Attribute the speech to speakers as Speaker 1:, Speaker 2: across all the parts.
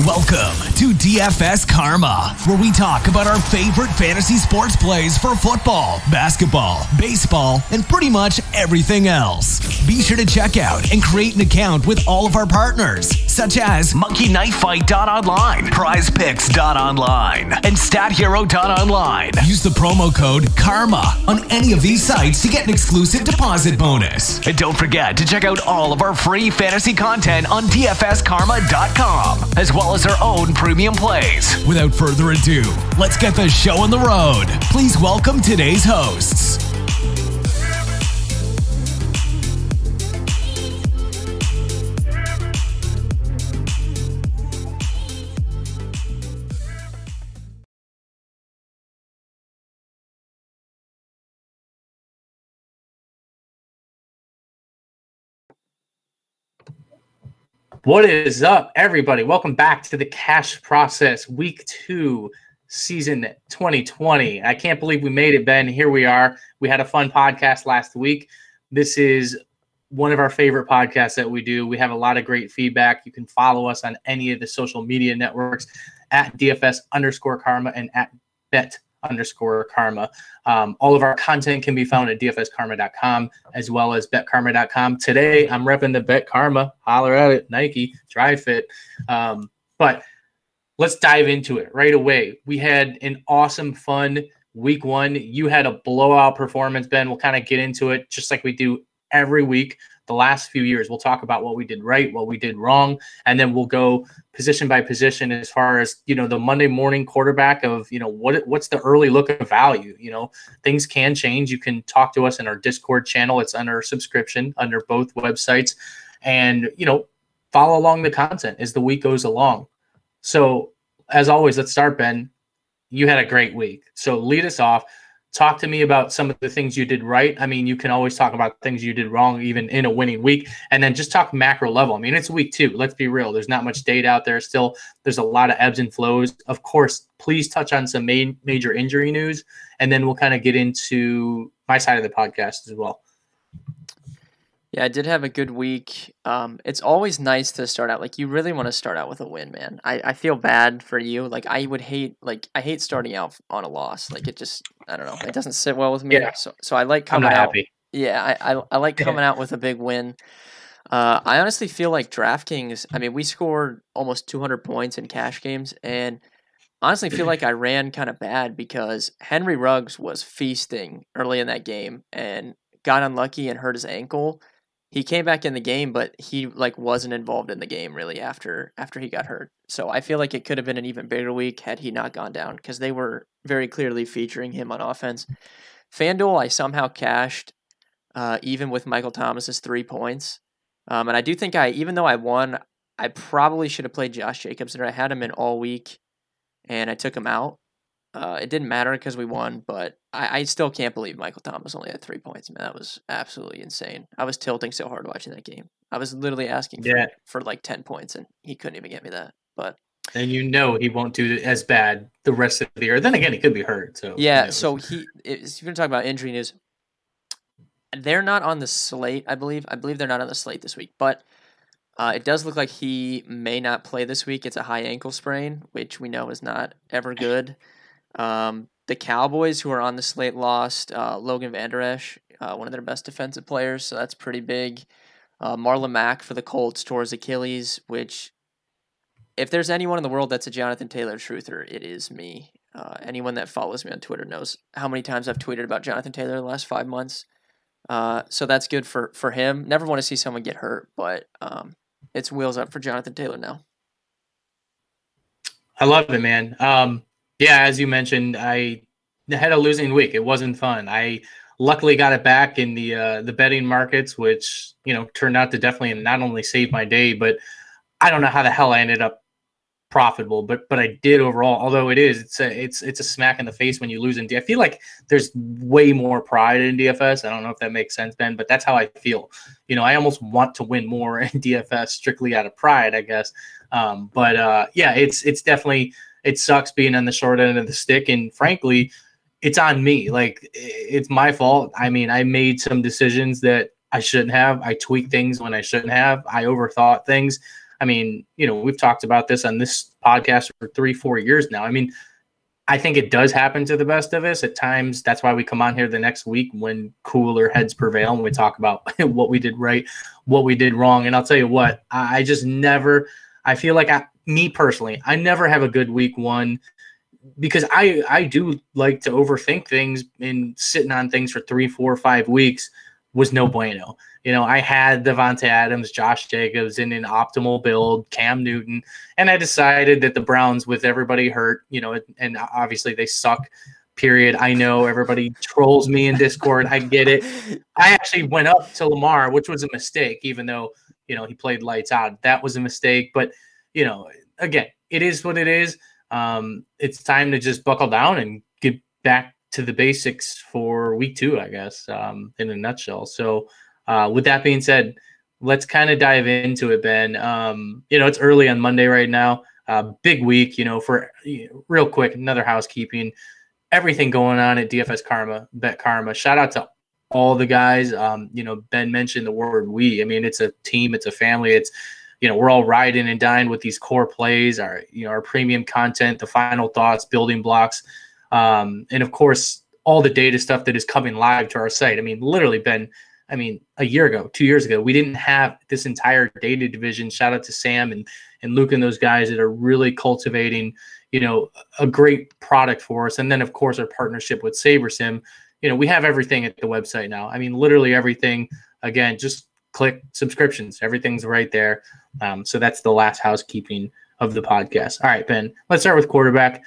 Speaker 1: Welcome to DFS Karma, where we talk about our favorite fantasy sports plays for football, basketball, baseball, and pretty much everything else. Be sure to check out and create an account with all of our partners, such as MonkeyKnifeFight.online, PrizePicks.online, and StatHero.online. Use the promo code KARMA on any of these sites to get an exclusive deposit bonus. And don't forget to check out all of our free fantasy content on DFSKarma.com, as well as our own premium plays. Without further ado, let's get the show on the road. Please welcome today's hosts.
Speaker 2: What is up, everybody? Welcome back to the Cash Process Week 2, Season 2020. I can't believe we made it, Ben. Here we are. We had a fun podcast last week. This is one of our favorite podcasts that we do. We have a lot of great feedback. You can follow us on any of the social media networks at DFS_Karma and at Bet_Karma. All of our content can be found at DFSKarma.com as well as BetKarma.com. Today, I'm repping the BetKarma. Holler at it, Nike, Dry Fit. But let's dive into it right away. We had an awesome, fun week 1. You had a blowout performance, Ben. We'll kind of get into it just like we do every week. The last few years, we'll talk about what we did right, what we did wrong, and then we'll go position by position as far as, the Monday morning quarterback of, what's the early look of value. Things can change. You can talk to us in our Discord channel. It's under subscription under both websites, and, follow along the content as the week goes along. So as always, let's start, Ben. You had a great week. So lead us off. Talk to me about some of the things you did right. I mean, you can always talk about things you did wrong, even in a winning week, and then just talk macro level. I mean, it's week 2. Let's be real. There's not much data out there still. There's a lot of ebbs and flows. Of course, please touch on some major injury news, and then we'll kind of get into my side of the podcast as well.
Speaker 3: Yeah, I did have a good week. It's always nice to start out. Like, you really want to start out with a win, man. I feel bad for you. Like, I hate starting out on a loss. Like, it just, I don't know. It doesn't sit well with me. Yeah. So I like coming out. I'm not happy. Yeah, I like coming out with a big win. I honestly feel like DraftKings, I mean, we scored almost 200 points in cash games, and honestly feel like I ran kind of bad because Henry Ruggs was feasting early in that game and got unlucky and hurt his ankle. He came back in the game, but he wasn't involved in the game really after he got hurt. So I feel like it could have been an even bigger week had he not gone down because they were very clearly featuring him on offense. Fanduel, I somehow cashed even with Michael Thomas's 3 points. And I do think even though I won, I probably should have played Josh Jacobs there. I had him in all week and I took him out. It didn't matter because we won, but I still can't believe Michael Thomas only had 3 points. Man, that was absolutely insane. I was tilting so hard watching that game. I was literally asking for like 10 points, and he couldn't even get me that. And
Speaker 2: he won't do as bad the rest of the year. Then again, he could be hurt. So
Speaker 3: yeah, so if you're going to talk about injury news, they're not on the slate, I believe. I believe they're not on the slate this week, but it does look like he may not play this week. It's a high ankle sprain, which we know is not ever good. The Cowboys, who are on the slate, lost Logan Vanderesh, one of their best defensive players, so that's pretty big. Marlon Mack for the Colts tore his Achilles, which, if there's anyone in the world that's a Jonathan Taylor truther, it is me. Anyone that follows me on Twitter knows how many times I've tweeted about Jonathan Taylor in the last 5 months. So that's good for him. Never want to see someone get hurt, but it's wheels up for Jonathan Taylor now.
Speaker 2: I love it, man. Yeah, as you mentioned, I had a losing week. It wasn't fun. I luckily got it back in the betting markets, which turned out to definitely not only save my day, but I don't know how the hell I ended up profitable, but I did overall. Although it's a smack in the face when you lose in DFS. I feel like there's way more pride in DFS. I don't know if that makes sense, Ben, but that's how I feel. I almost want to win more in DFS strictly out of pride, I guess. Yeah, it's definitely. It sucks being on the short end of the stick, and frankly, it's on me. Like, it's my fault. I mean, I made some decisions that I shouldn't have. I tweaked things when I shouldn't have. I overthought things. I mean, we've talked about this on this podcast for 3-4 years now. I mean, I think it does happen to the best of us at times. That's why we come on here the next week when cooler heads prevail and we talk about what we did right, what we did wrong. And I'll tell you what, I just never – I feel like me personally, I never have a good week one because I do like to overthink things, and sitting on things for 3, 4, 5 weeks was no bueno. I had Devontae Adams, Josh Jacobs in an optimal build, Cam Newton, and I decided that the Browns, with everybody hurt, and obviously they suck, period. I know everybody trolls me in Discord. I get it. I actually went up to Lamar, which was a mistake, even though, he played lights out. That was a mistake. But, again, it is what it is. It's time to just buckle down and get back to the basics for week 2, I guess, in a nutshell. So, with that being said, let's kind of dive into it, Ben. It's early on Monday right now. Big week, for real quick, another housekeeping. Everything going on at DFS Karma, Bet Karma. Shout out to all the guys. Ben mentioned the word we. I mean, it's a team, it's a family. It's, we're all riding and dying with these core plays, our premium content, the final thoughts, building blocks, and of course, all the data stuff that is coming live to our site. I mean, literally, Ben. A year ago, 2 years ago, we didn't have this entire data division. Shout out to Sam and Luke and those guys that are really cultivating, a great product for us. And then, of course, our partnership with SaberSim. We have everything at the website now. I mean, literally everything. Again, just click subscriptions. Everything's right there. So that's the last housekeeping of the podcast. All right, Ben, let's start with quarterback.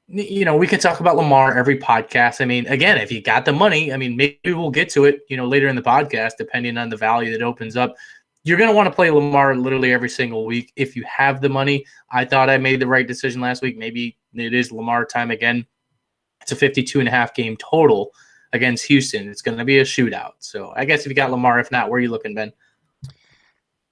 Speaker 2: We can talk about Lamar every podcast. I mean, again, if you got the money, I mean, maybe we'll get to it, later in the podcast, depending on the value that opens up. You're going to want to play Lamar literally every single week if you have the money. I thought I made the right decision last week. Maybe it is Lamar time again. It's a 52.5 game total against Houston. It's going to be a shootout. So I guess if you got Lamar, if not, where are you looking, Ben?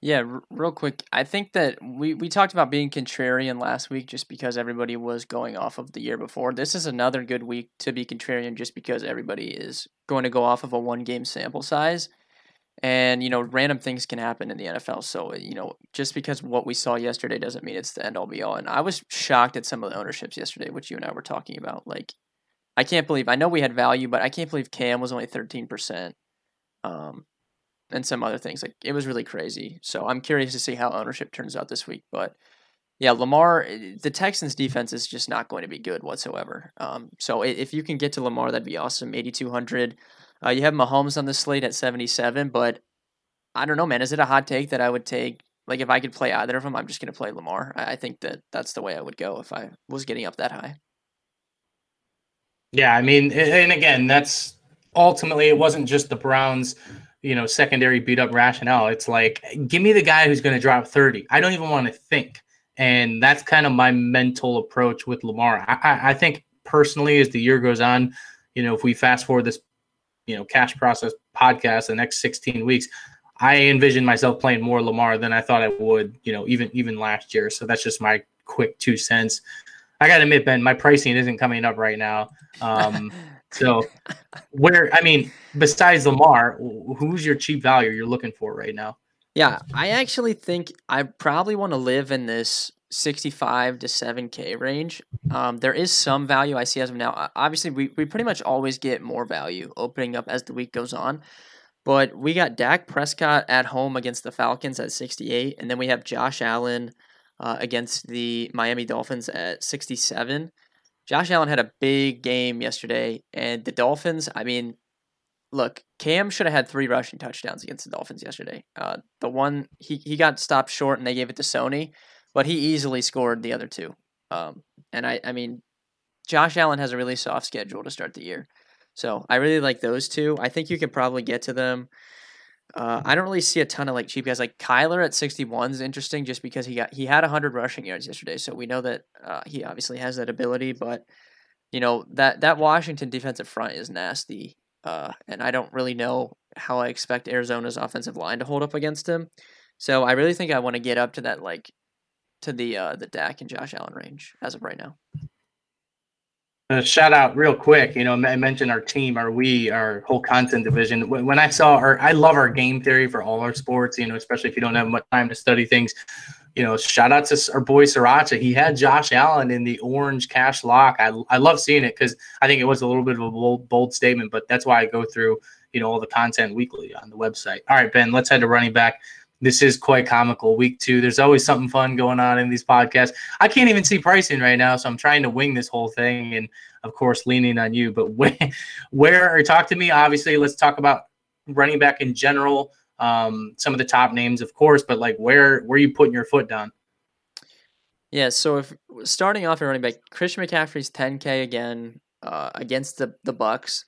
Speaker 3: Yeah, real quick, I think that we talked about being contrarian last week just because everybody was going off of the year before. This is another good week to be contrarian just because everybody is going to go off of a one-game sample size. And, random things can happen in the NFL. So, just because what we saw yesterday doesn't mean it's the end-all be-all. And I was shocked at some of the ownerships yesterday, which you and I were talking about. Like, I can't believe – I know we had value, but I can't believe Cam was only 13%. And some other things. Like, it was really crazy. So I'm curious to see how ownership turns out this week. But yeah, Lamar, the Texans defense is just not going to be good whatsoever. So if you can get to Lamar, that'd be awesome. 8,200. You have Mahomes on the slate at 77, but I don't know, man. Is it a hot take that I would take? Like, if I could play either of them, I'm just going to play Lamar. I think that's the way I would go if I was getting up that high.
Speaker 2: Yeah, I mean, and again, that's ultimately, it wasn't just the Browns secondary beat up rationale. It's like, give me the guy who's going to drop 30. I don't even want to think. And that's kind of my mental approach with Lamar. I think personally, as the year goes on, if we fast forward this, cash process podcast the next 16 weeks, I envision myself playing more Lamar than I thought I would, even last year. So that's just my quick 2 cents. I got to admit, Ben, my pricing isn't coming up right now. So besides Lamar, who's your cheap value you're looking for right now?
Speaker 3: Yeah, I actually think I probably want to live in this 65 to 7K range. There is some value I see as of now. Obviously, we pretty much always get more value opening up as the week goes on. But we got Dak Prescott at home against the Falcons at 68, and then we have Josh Allen against the Miami Dolphins at 67. Josh Allen had a big game yesterday, and the Dolphins, I mean, look, Cam should have had 3 rushing touchdowns against the Dolphins yesterday. The one, he got stopped short, and they gave it to Sony, but he easily scored the other 2. And I mean, Josh Allen has a really soft schedule to start the year. So I really like those 2. I think you can probably get to them. I don't really see a ton of like cheap guys. Like Kyler at 61 is interesting just because he had 100 rushing yards yesterday. So we know that he obviously has that ability, but that Washington defensive front is nasty. And I don't really know how I expect Arizona's offensive line to hold up against him. So I really think I want to get up to that, like to the Dak and Josh Allen range as of right now.
Speaker 2: Shout out real quick. I mentioned our team, our whole content division. When I saw I love our game theory for all our sports, especially if you don't have much time to study things. shout out to our boy Sriracha. He had Josh Allen in the orange cash lock. I love seeing it because I think it was a little bit of a bold statement, but that's why I go through, all the content weekly on the website. All right, Ben, let's head to running back. This is quite comical. Week 2, there's always something fun going on in these podcasts. I can't even see pricing right now, so I'm trying to wing this whole thing and, of course, leaning on you. But talk to me, obviously. Let's talk about running back in general. Some of the top names, of course, but where are you putting your foot down?
Speaker 3: Yeah, so if starting off at running back, Christian McCaffrey's 10K again against the Bucks.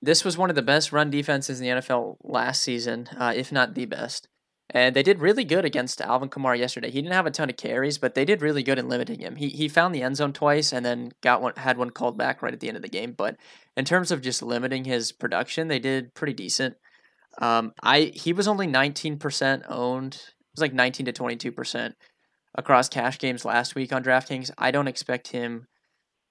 Speaker 3: This was one of the best run defenses in the NFL last season, if not the best. And they did really good against Alvin Kamara yesterday. He didn't have a ton of carries, but they did really good in limiting him. He found the end zone twice and then had one called back right at the end of the game. But in terms of just limiting his production, they did pretty decent. He was only 19% owned. It was like 19 to 22% across cash games last week on DraftKings. I don't expect him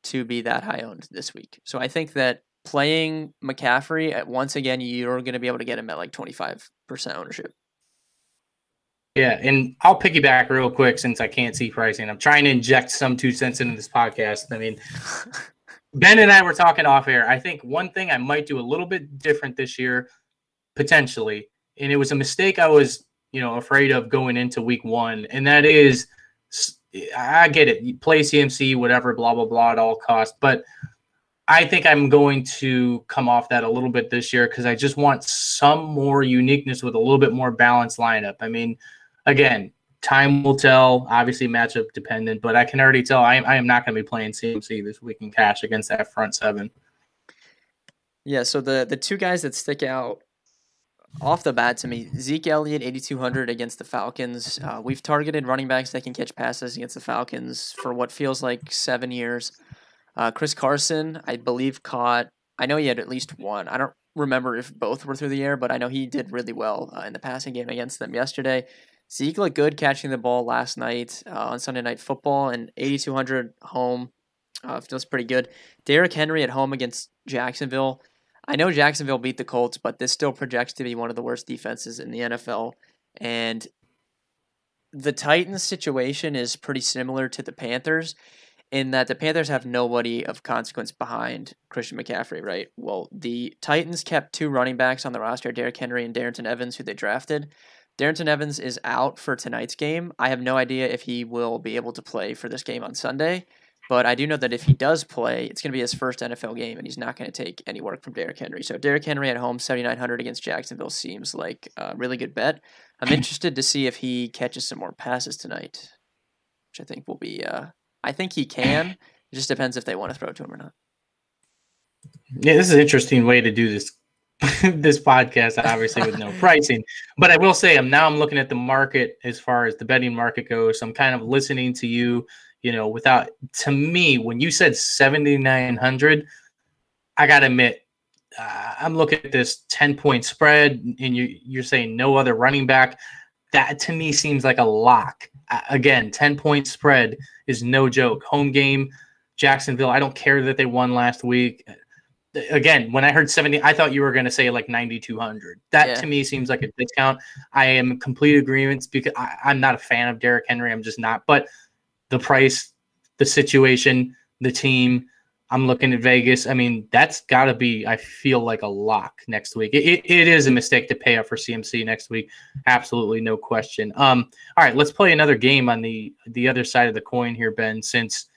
Speaker 3: to be that high owned this week. So I think that playing McCaffrey, once again, you're going to be able to get him at like 25% ownership.
Speaker 2: Yeah, and I'll piggyback real quick since I can't see pricing. I'm trying to inject some 2 cents into this podcast. I mean, Ben and I were talking off air. I think one thing I might do a little bit different this year, potentially, and it was a mistake I was, afraid of going into week 1, and that is, I get it, you play CMC, whatever, blah, blah, blah, at all costs, but I think I'm going to come off that a little bit this year because I just want some more uniqueness with a little bit more balanced lineup. I mean, again, time will tell, obviously matchup dependent, but I can already tell I am not going to be playing CMC this week in cash against that front 7.
Speaker 3: Yeah, so the 2 guys that stick out off the bat to me, Zeke Elliott, 8,200 against the Falcons. We've targeted running backs that can catch passes against the Falcons for what feels like 7 years. Chris Carson, I believe, I know he had at least one. I don't remember if both were through the air, but I know he did really well in the passing game against them yesterday. Zeke looked good catching the ball last night on Sunday Night Football, and 8,200 home feels pretty good. Derrick Henry at home against Jacksonville. I know Jacksonville beat the Colts, but this still projects to be one of the worst defenses in the NFL. And the Titans situation is pretty similar to the Panthers in that the Panthers have nobody of consequence behind Christian McCaffrey, right? Well, the Titans kept 2 running backs on the roster, Derrick Henry and Darrington Evans, who they drafted. Darrington Evans is out for tonight's game. I have no idea if he will be able to play for this game on Sunday, but I do know that if he does play, it's going to be his first NFL game, and he's not going to take any work from Derrick Henry. So Derrick Henry at home, 7,900 against Jacksonville seems like a really good bet. I'm interested to see if he catches some more passes tonight, which I think will be I think he can. It just depends if they want to throw it to him or not.
Speaker 2: Yeah, this is an interesting way to do this this podcast, obviously with no pricing. But I will say, I'm looking at the market as far as the betting market goes. So I'm kind of listening to you, to me, when you said 7,900, I got to admit, I'm looking at this 10-point spread, and you're saying no other running back. That to me seems like a lock. Again, 10-point spread is no joke. Home game, Jacksonville. I don't care that they won last week. Again, when I heard 70, I thought you were going to say like 9,200. That to me seems like a discount. I am in complete agreement because I'm not a fan of Derrick Henry. I'm just not. But the price, the situation, the team, I'm looking at Vegas. I mean, that's got to be, I feel like, a lock next week. It is a mistake to pay up for CMC next week. Absolutely no question. All right, let's play another game on the other side of the coin here, Ben, since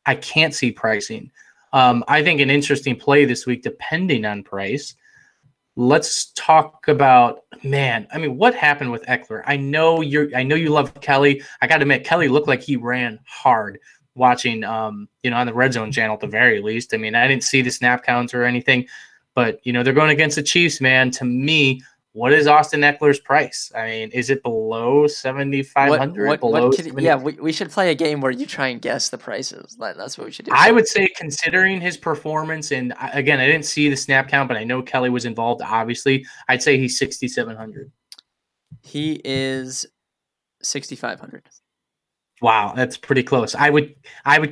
Speaker 2: I can't see pricing. I think an interesting play this week, depending on price. Let's talk about, what happened with Eckler? I know you love Kelly. I got to admit, Kelly looked like he ran hard watching, on the Red Zone channel at the very least. I mean, I didn't see the snap counts or anything, but, they're going against the Chiefs, man. To me, what is Austin Eckler's price? I mean, is it below 7,500?
Speaker 3: We should play a game where you try and guess the prices. That's what we should do.
Speaker 2: I would say, considering his performance, and again, I didn't see the snap count, but I know Kelly was involved, obviously. I'd say he's 6,700.
Speaker 3: He is 6,500.
Speaker 2: Wow, that's pretty close. I would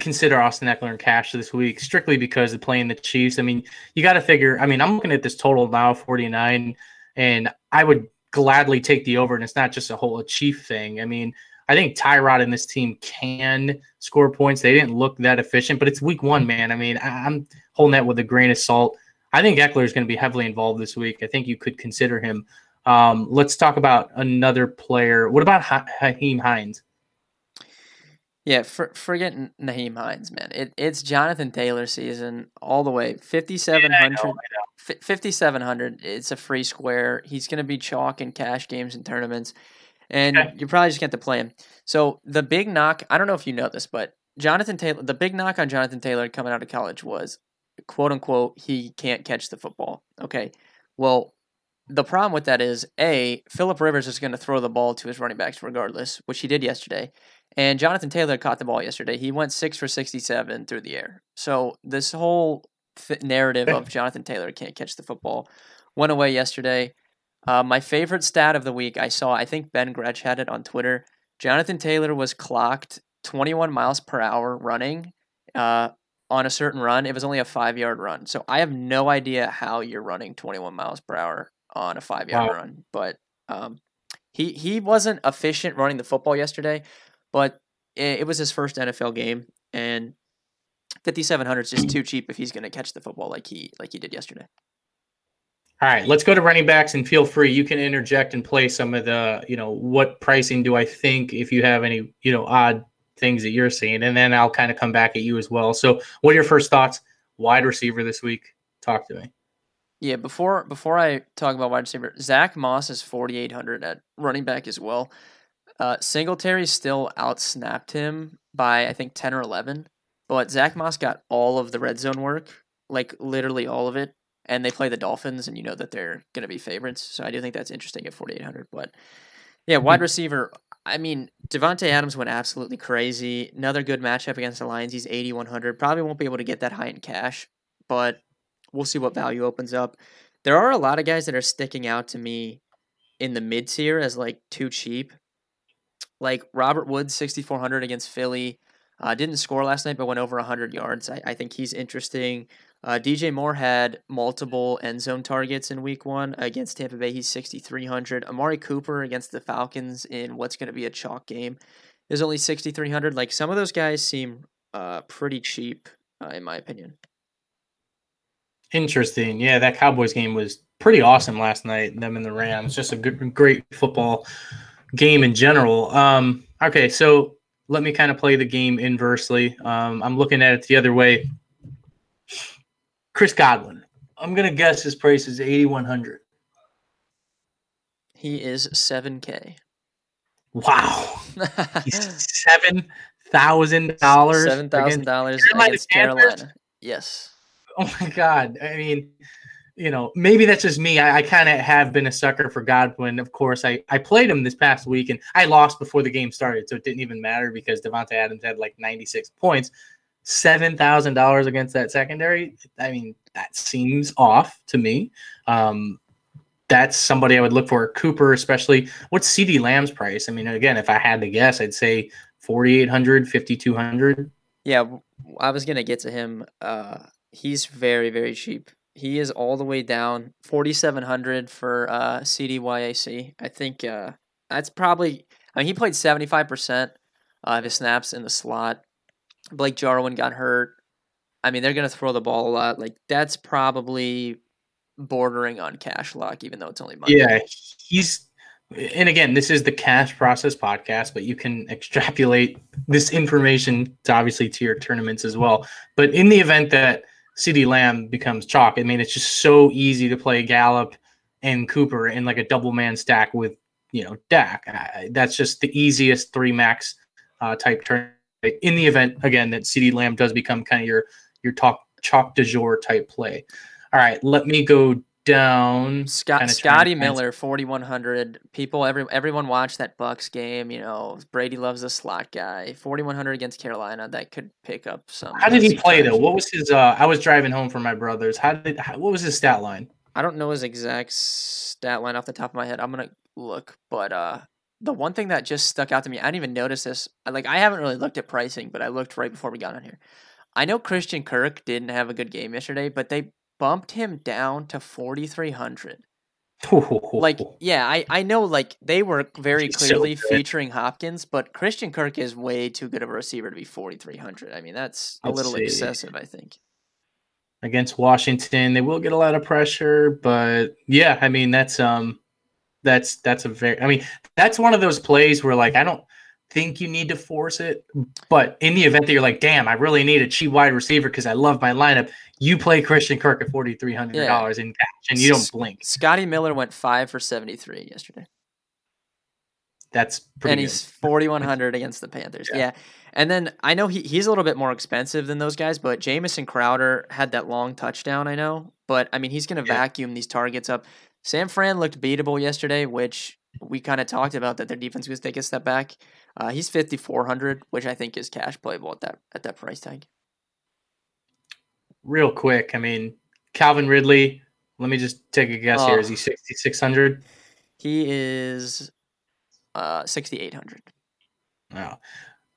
Speaker 2: consider Austin Eckler in cash this week strictly because of playing the Chiefs. I mean, you got to figure. I mean, I'm looking at this total now, 49, and I would gladly take the over. And it's not just a whole Chief thing. I mean, I think Tyrod and this team can score points. They didn't look that efficient, but it's week 1, man. I mean, I'm holding that with a grain of salt. I think Eckler is going to be heavily involved this week. I think you could consider him. Let's talk about another player. What about Nyheim Hines?
Speaker 3: Yeah, forget Nyheim Hines, man. It's Jonathan Taylor season all the way. 5,700.
Speaker 2: Yeah,
Speaker 3: 5,700. It's a free square. He's going to be chalk in cash games and tournaments, and you're probably just going to play him. So the big knock, I don't know if you know this, but Jonathan Taylor, the big knock on Jonathan Taylor coming out of college was, quote unquote, he can't catch the football. Okay, well, the problem with that is, Phillip Rivers is going to throw the ball to his running backs regardless, which he did yesterday. And Jonathan Taylor caught the ball yesterday. He went 6 for 67 through the air. So this whole narrative of Jonathan Taylor can't catch the football went away yesterday. My favorite stat of the week I saw, I think Ben Gretsch had it on Twitter. Jonathan Taylor was clocked 21 miles per hour running on a certain run. It was only a 5-yard run. So I have no idea how you're running 21 miles per hour on a 5-yard run. But he wasn't efficient running the football yesterday. But it was his first NFL game, and 5,700 is just too cheap if he's going to catch the football like he did yesterday.
Speaker 2: All right, let's go to running backs, and feel free. You can interject and play some of the, what pricing do I think, if you have any, odd things that you're seeing, and then I'll kind of come back at you as well. So what are your first thoughts? Wide receiver this week? Talk to me.
Speaker 3: Yeah, before I talk about wide receiver, Zack Moss is 4,800 at running back as well. Singletary still outsnapped him by, I think, 10 or 11. But Zack Moss got all of the red zone work, like literally all of it. And they play the Dolphins, and you know that they're going to be favorites. So I do think that's interesting at 4,800. But yeah, wide receiver, I mean, Devontae Adams went absolutely crazy. Another good matchup against the Lions. He's 8,100. Probably won't be able to get that high in cash, but we'll see what value opens up. There are a lot of guys that are sticking out to me in the mid tier as like too cheap. Like Robert Woods, 6,400 against Philly. Didn't score last night, but went over 100 yards. I think he's interesting. DJ Moore had multiple end zone targets in week 1 against Tampa Bay. He's 6,300. Amari Cooper against the Falcons in what's going to be a chalk game is only 6,300. Like, some of those guys seem pretty cheap, in my opinion.
Speaker 2: Interesting. Yeah, that Cowboys game was pretty awesome last night, them and the Rams. Just a great football game in general. Okay, so let me kind of play the game inversely. I'm looking at it the other way. Chris Godwin. I'm going to guess his price is 8,100.
Speaker 3: He is $7K.
Speaker 2: Wow. He's $7,000.
Speaker 3: $7,000 against Carolina. Yes.
Speaker 2: Oh my God. I mean, maybe that's just me. I kind of have been a sucker for Godwin. Of course, I played him this past week, and I lost before the game started, so it didn't even matter because Devontae Adams had like 96 points. $7,000 against that secondary. I mean, that seems off to me. That's somebody I would look for. Cooper, especially. What's CeeDee Lamb's price? I mean, again, if I had to guess, I'd say 4,800, 5,200.
Speaker 3: Yeah, I was going to get to him. He's very, very cheap. He is all the way down, 4,700 for CDYAC. I think that's probably. I mean, he played 75% of his snaps in the slot. Blake Jarwin got hurt. I mean, they're going to throw the ball a lot. Like, that's probably bordering on cash lock, even though it's only Monday.
Speaker 2: Yeah, and again, this is the cash process podcast, but you can extrapolate this information to your tournaments as well. But in the event that CeeDee Lamb becomes chalk, I mean, it's just so easy to play Gallup and Cooper in like a double man stack with, Dak. That's just the easiest 3 max type turn. In the event, again, that CeeDee Lamb does become kind of your chalk du jour type play. All right, let me go down.
Speaker 3: Scotty Miller, 4,100. Everyone watched that Bucks game. Brady loves the slot guy. 4,100 against Carolina. That could pick up some.
Speaker 2: How did he play though? What was his? I was driving home from my brother's. What was his stat line?
Speaker 3: I don't know his exact stat line off the top of my head. I'm gonna look, but the one thing that just stuck out to me, I didn't even notice this. I haven't really looked at pricing, but I looked right before we got on here. I know Christian Kirk didn't have a good game yesterday, but they bumped him down to 4,300. Like, yeah, I know, like, they were very
Speaker 2: He's
Speaker 3: clearly
Speaker 2: so good.
Speaker 3: featuring Hopkins, but Christian Kirk is way too good of a receiver to be 4,300. I mean, that's a
Speaker 2: Let's
Speaker 3: little
Speaker 2: see.
Speaker 3: excessive, I think.
Speaker 2: Against Washington, they will get a lot of pressure, but yeah, I mean that's a very, I mean, that's one of those plays where, like, I don't think you need to force it, but in the event that you're like, damn, I really need a cheap wide receiver because I love my lineup, you play Christian Kirk at $4,300 in cash and you don't blink.
Speaker 3: Scotty Miller went 5 for 73 yesterday.
Speaker 2: That's pretty
Speaker 3: and
Speaker 2: good.
Speaker 3: He's 4,100 against the Panthers. Yeah. And then I know he's a little bit more expensive than those guys, but Jamison Crowder had that long touchdown, I know. But, I mean, he's going to vacuum these targets up. Sam Fran looked beatable yesterday, which we kind of talked about that their defense was take a step back. He's 5,400, which I think is cash playable at that price tag.
Speaker 2: Real quick, I mean, Calvin Ridley, let me just take a guess here. Is he 6,600?
Speaker 3: He is 6,800.
Speaker 2: Wow.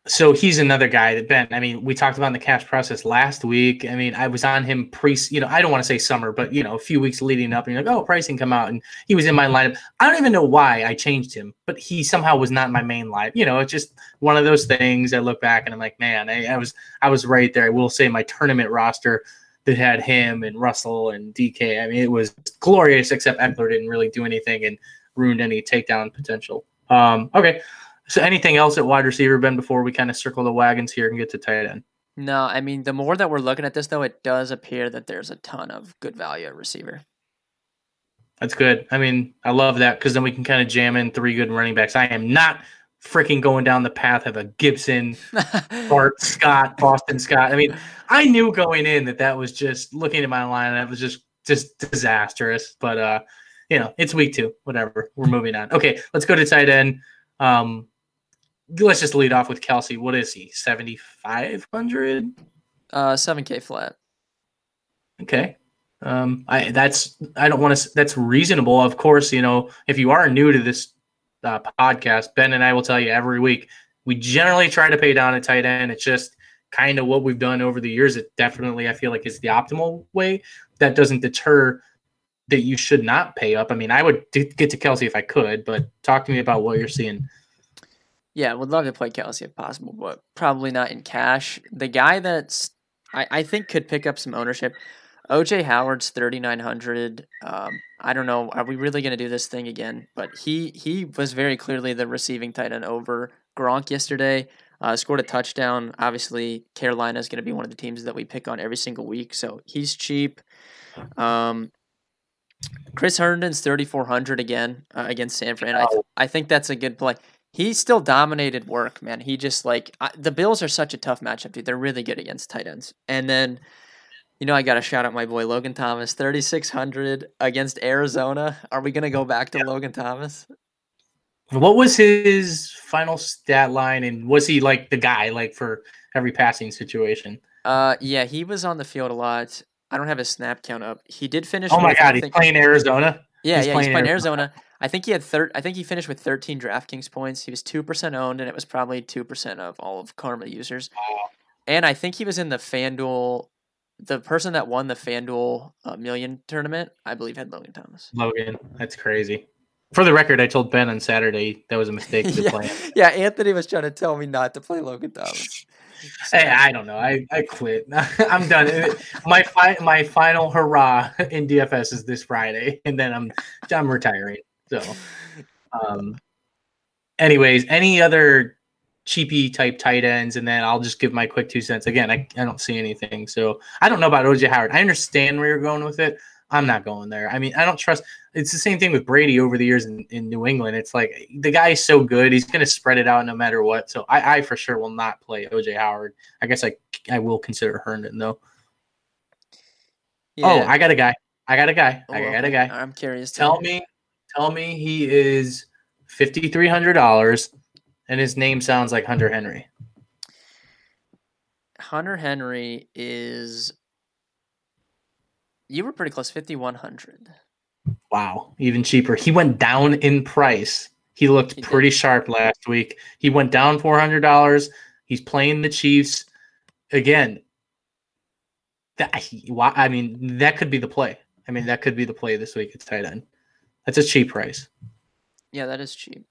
Speaker 2: So he's another guy that, Ben, I mean, we talked about in the cash process last week. I mean, I was on him I don't want to say summer, but, a few weeks leading up, and you're like, oh, pricing come out, and he was in my lineup. I don't even know why I changed him, but he somehow was not in my main lineup. It's just one of those things. I look back and I'm like, man, I was right there. I will say my tournament roster that had him and Russell and DK. I mean, it was glorious, except Eckler didn't really do anything and ruined any takedown potential. Okay. So anything else at wide receiver, Ben, before we kind of circle the wagons here and get to tight end?
Speaker 3: No, I mean, the more that we're looking at this, though, it does appear that there's a ton of good value at receiver.
Speaker 2: That's good. I mean, I love that because then we can kind of jam in 3 good running backs. I am not freaking going down the path of a Gibson, Bart Scott, Boston Scott. I mean, I knew going in that was just looking at my line, that was just disastrous. But, it's week 2. Whatever. We're moving on. Okay, let's go to tight end. Let's just lead off with Kelsey. What is he? 7,500?
Speaker 3: 7K flat.
Speaker 2: Okay. That's reasonable. Of course, if you are new to this podcast, Ben and I will tell you every week, we generally try to pay down a tight end. It's just kind of what we've done over the years. It definitely, I feel like, is the optimal way. That doesn't deter that you should not pay up. I mean, I would get to Kelsey if I could, but talk to me about what you're seeing.
Speaker 3: Yeah, would love to play Kelsey if possible, but probably not in cash. The guy that's I think could pick up some ownership, OJ Howard's 3,900. I don't know. Are we really going to do this thing again? But he was very clearly the receiving tight end over Gronk yesterday. Scored a touchdown. Obviously, Carolina is going to be one of the teams that we pick on every single week, so he's cheap. Chris Herndon's 3,400 again against San Fran. I think that's a good play. He still dominated work, man. He just the Bills are such a tough matchup, dude. They're really good against tight ends. And then, I got to shout out my boy Logan Thomas, 3,600 against Arizona. Are we going to go back to Logan Thomas?
Speaker 2: What was his final stat line, and was he the guy for every passing situation?
Speaker 3: Yeah, he was on the field a lot. I don't have his snap count up. He did finish.
Speaker 2: Oh my God, he's playing Arizona.
Speaker 3: Yeah, he's playing Arizona. I think he finished with 13 DraftKings points. He was 2% owned, and it was probably 2% of all of Karma users.
Speaker 2: Wow.
Speaker 3: And I think he was in the Fanduel. The person that won the Fanduel Million tournament, I believe, had Logan Thomas.
Speaker 2: Logan, that's crazy. For the record, I told Ben on Saturday that was a mistake to play him.
Speaker 3: Yeah, Anthony was trying to tell me not to play Logan Thomas.
Speaker 2: So, hey, I don't know. I quit. I'm done. My final hurrah in DFS is this Friday, and then I'm retiring. So, anyways, any other cheapy type tight ends, and then I'll just give my quick 2 cents. Again, I don't see anything. So I don't know about OJ Howard. I understand where you're going with it. I'm not going there. I mean, I don't trust. It's the same thing with Brady over the years in New England. It's like the guy is so good. He's going to spread it out no matter what. So I for sure will not play OJ Howard. I guess I will consider Herndon, though. Yeah. Oh, I got a guy. I got a guy.
Speaker 3: I'm curious.
Speaker 2: Tell me he is $5,300 and his name sounds like Hunter Henry.
Speaker 3: Hunter Henry is... You were pretty close, 5,100.
Speaker 2: Wow, even cheaper. He went down in price. He looked pretty sharp last week. He went down $400. He's playing the Chiefs. Again, that could be the play. I mean, that could be the play this week. It's tight end. That's a cheap price.
Speaker 3: Yeah, that is cheap.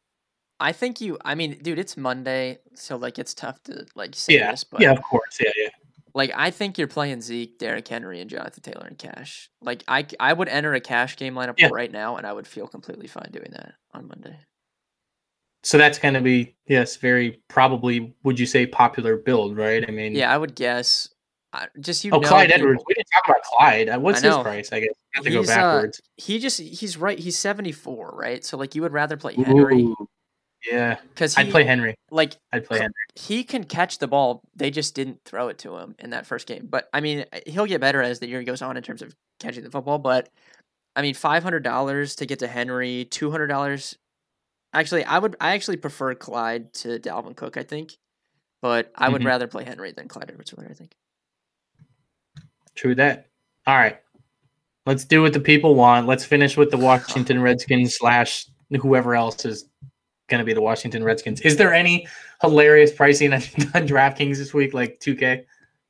Speaker 3: I think I mean, dude, it's Monday, so like it's tough to like say this, but
Speaker 2: yeah, of course, yeah.
Speaker 3: Like I think you're playing Zeke, Derrick Henry, and Jonathan Taylor in cash. Like I would enter a cash game lineup right now, and I would feel completely fine doing that on Monday.
Speaker 2: So that's going to be very probably, would you say, popular build, right? I mean,
Speaker 3: yeah, I would guess.
Speaker 2: Clyde Edwards. We didn't talk about Clyde. What's his price? I guess I have to go backwards.
Speaker 3: He's right. He's 74, right? So like you would rather play Henry.
Speaker 2: Ooh. Yeah,
Speaker 3: because
Speaker 2: I'd play Henry.
Speaker 3: I'd play Henry. He can catch the ball. They just didn't throw it to him in that first game. But I mean, he'll get better as the year goes on in terms of catching the football. But I mean, $500 to get to Henry, $200. Actually, I actually prefer Clyde to Dalvin Cook. I think, but I would rather play Henry than Clyde Edwards-Helaire. I think.
Speaker 2: True that. All right, let's do what the people want. Let's finish with the Washington Redskins / whoever else is going to be the Washington Redskins. Is there any hilarious pricing on DraftKings this week, like 2K?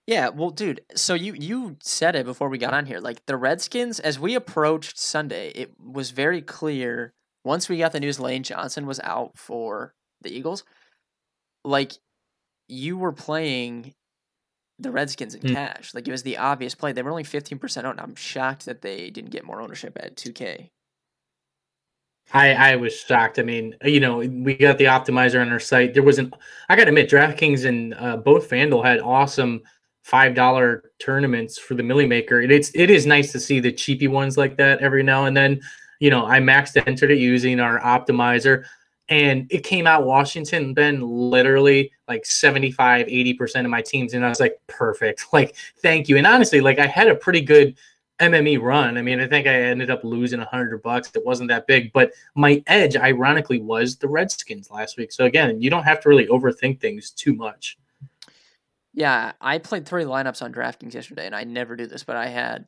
Speaker 3: Yeah, well, dude, so you said it before we got on here. Like the Redskins, as we approached Sunday, it was very clear once we got the news Lane Johnson was out for the Eagles, like you were playing the Redskins in cash. Like it was the obvious play. They were only 15% out, and I'm shocked that they didn't get more ownership at 2K.
Speaker 2: I was shocked. I mean, we got the optimizer on our site. There wasn't. I got to admit, DraftKings and both Fanduel had awesome $5 tournaments for the Millie Maker. It is nice to see the cheapy ones like that every now and then. I entered it using our optimizer, and it came out Washington. Then literally like 75-80% of my teams, and I was like, perfect. Like, thank you. And honestly, like I had a pretty good MME run. I mean, I think I ended up losing $100. It wasn't that big, but my edge, ironically, was the Redskins last week. So again, you don't have to really overthink things too much.
Speaker 3: Yeah, I played 3 lineups on DraftKings yesterday, and I never do this, but I had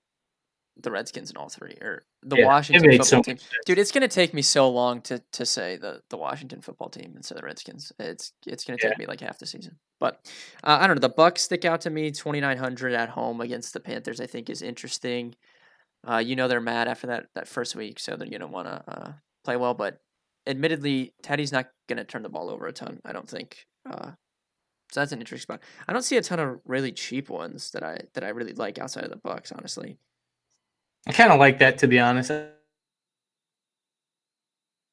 Speaker 3: the Redskins in all 3, or the Washington football team. Dude, it's going to take me so long to say the Washington football team instead of the Redskins. It's going to take me like half the season. But I don't know. The Bucs stick out to me. 2,900 at home against the Panthers, I think, is interesting. They're mad after that first week, so they're going to want to play well. But admittedly, Teddy's not going to turn the ball over a ton, I don't think. So that's an interesting spot. I don't see a ton of really cheap ones that I really like outside of the Bucs, honestly.
Speaker 2: I kind of like that, to be honest. A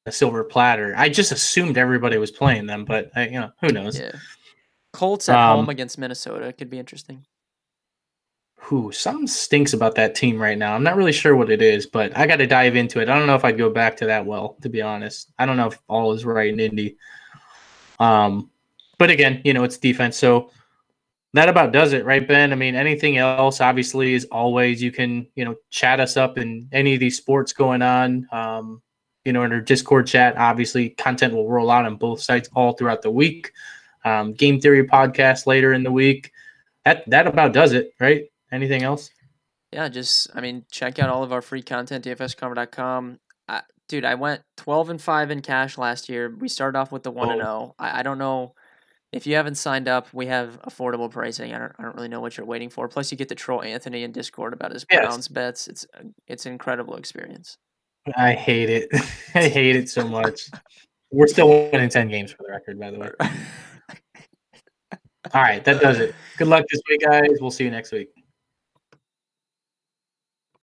Speaker 2: silver platter. I just assumed everybody was playing them, but who knows?
Speaker 3: Yeah. Colts at home against Minnesota could be interesting.
Speaker 2: Something stinks about that team right now. I'm not really sure what it is, but I got to dive into it. I don't know if I'd go back to that well, to be honest. I don't know if all is right in Indy. But again, it's defense. So that about does it, right, Ben? I mean, anything else, obviously, is always you can, chat us up in any of these sports going on. In our Discord chat, obviously, content will roll out on both sites all throughout the week. Game Theory podcast later in the week. That about does it, right? Anything else?
Speaker 3: Yeah, check out all of our free content, dfskarma.com. Dude, I went 12-5 in cash last year. We started off with the 1-0. I don't know. If you haven't signed up, we have affordable pricing. I don't really know what you're waiting for. Plus, you get to troll Anthony in Discord about his Browns bets. It's an incredible experience.
Speaker 2: I hate it. I hate it so much. We're still winning 10 games for the record, by the way. All right, that does it. Good luck this week, guys. We'll see you next week.